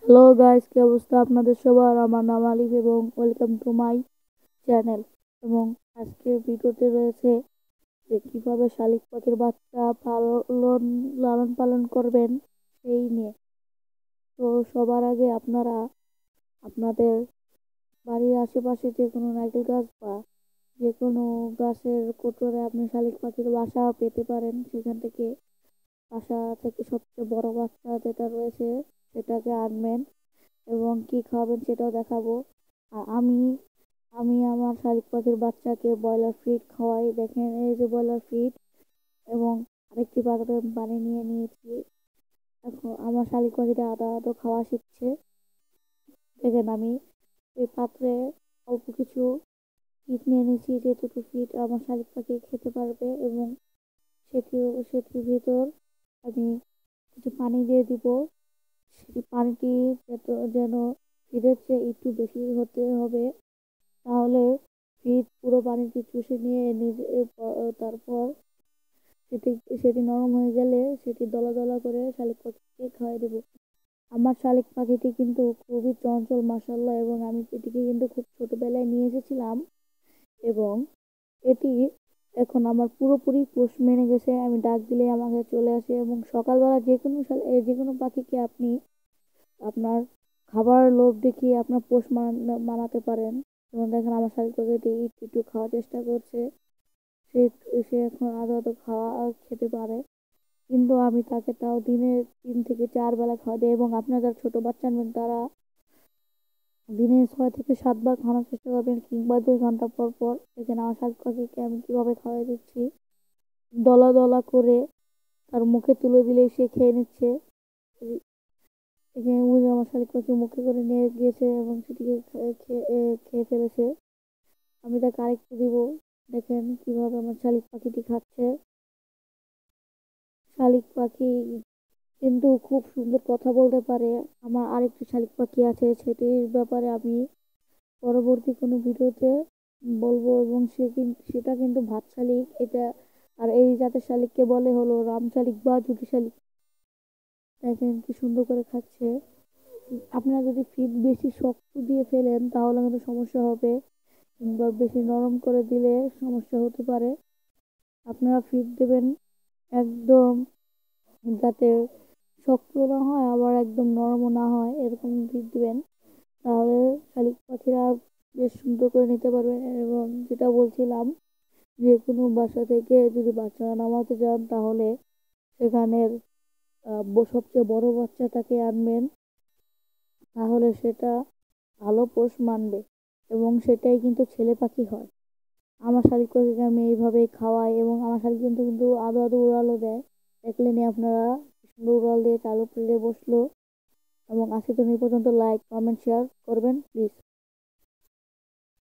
Hello guys, কি অবস্থা আপনাদের সবার? আমার নাম আলিফ এবং ওয়েলকাম টু মাই চ্যানেল। এবং আজকের ভিডিওতে রয়েছে যে কিভাবে শালিক পাখির বাচ্চা লালন পালন করবেন সেই নিয়ে। তো সবার আগে আপনারা আপনাদের বাড়ির আশেপাশে যে কোনো নারকেল গাছ বা যে কোনো গাছের কোটরে আপনি শালিক পাখির বাসা পেতে পারেন। সেখান থেকে বাসা থেকে সবচেয়ে বড় বাচ্চা যেটা রয়েছে সেটাকে আনবেন এবং কি খাওয়াবেন সেটাও দেখাবো। আর আমি আমি আমার শালিক পাখির বাচ্চাকে ব্রয়লার ফিড খাওয়াই। দেখেন, এই যে ব্রয়লার ফিড এবং আরেকটি পাত্রে পানি নিয়ে নিয়েছি। এখন আমার শালিক পাখিটা আদা আদা খাওয়া শিখছে। দেখেন, আমি এই পাত্রে অল্প কিছু ফিড নিয়ে নিয়েছি, যেটুকু ফিড আমার শালিক পাখি খেতে পারবে। এবং সেটির ভিতর আমি কিছু পানি দিয়ে দিব। সেই পানিটি যেন ফিডের চেয়ে একটু বেশি হতে হবে, তাহলে ফিড পুরো পানিটি চুষে নিয়ে তারপর সেটি সেটি নরম হয়ে গেলে সেটি দলা দলা করে শালিক পাখিকে খাওয়াই দেবো। আমার শালিক পাখিটি কিন্তু খুবই চঞ্চল মাশাআল্লাহ, এবং আমি এটিকে কিন্তু খুব ছোটবেলায় নিয়ে এসেছিলাম। এবং এটি এখন আমার পুরোপুরি পোষ মেনে গেছে। আমি ডাক দিলে আমাকে চলে আসে এবং সকালবেলা যে কোনো পাখিকে আপনি আপনার খাবার লোভ দেখিয়ে আপনার মানাতে পারেন। যেমন দেখেন, আমার শালিক পাখিটি একটু একটু খাওয়ার চেষ্টা করছে। সে সে এখন আদো আদো খাওয়া খেতে পারে, কিন্তু আমি তাকে তাও দিনে 3 থেকে 4 বেলা খাওয়া দিই। এবং আপনারা যারা ছোট বাচ্চা আনবেন তারা দিনে 6 থেকে 7 বার খাওয়ানোর চেষ্টা করবেন, কিংবা 2 ঘন্টা পর পর। দেখেন, আমার শালিক পাখিকে আমি কিভাবে খাওয়াই দিচ্ছি। দলা দলা করে তার মুখে তুলে দিলেই সে খেয়ে নিচ্ছে। এখানে বুঝে আমার শালিক পাখি মুখে করে নিয়ে গিয়েছে এবং সেটিকে খেয়ে ফেলেছে। আমি তাকে আরেকটু দিব। দেখেন কিভাবে আমার শালিক পাখিটি খাচ্ছে। শালিক পাখি কিন্তু খুব সুন্দর কথা বলতে পারে। আমার আরেকটি শালিক পাখি আছে, সেটির ব্যাপারে আমি পরবর্তী কোনো ভিডিওতে বলবো। এবং সেটা কিন্তু ভাত শালিক এটা। আর এই জাতের শালিককে বলে হলো রাম শালিক বা জুটি শালিক। দেখেন কি সুন্দর করে খাচ্ছে। আপনারা যদি ফিড বেশি শক্ত দিয়ে ফেলেন তাহলে কিন্তু সমস্যা হবে, কিংবা বেশি নরম করে দিলে সমস্যা হতে পারে। আপনারা ফিড দেবেন একদম, যাতে শক্ত না হয় আবার একদম নরমও না হয়, এরকম ফিড দিবেন। তাহলে শালিক পাখিরা বেশ সুন্দর করে নিতে পারবেন। এবং যেটা বলছিলাম, যে কোনো বাসা থেকে যদি বাচ্চা নামাতে যান তাহলে সেখানের সবচেয়ে বড় বাচ্চাটাকে আনবেন, তাহলে সেটা ভালো পোষ মানবে এবং সেটাই কিন্তু ছেলে পাখি হয়। আমার শালিক পাখিকে আমি এইভাবে খাওয়াই এবং আমার শালিক কিন্তু কিন্তু আদো আদো উড়ালও দেয়। দেখলেনি আপনারা, কি সুন্দর উড়াল দিয়ে চালু প্লেটে বসলো। এবং আজকের জন্য এই পর্যন্ত। লাইক কমেন্ট শেয়ার করবেন প্লিজ।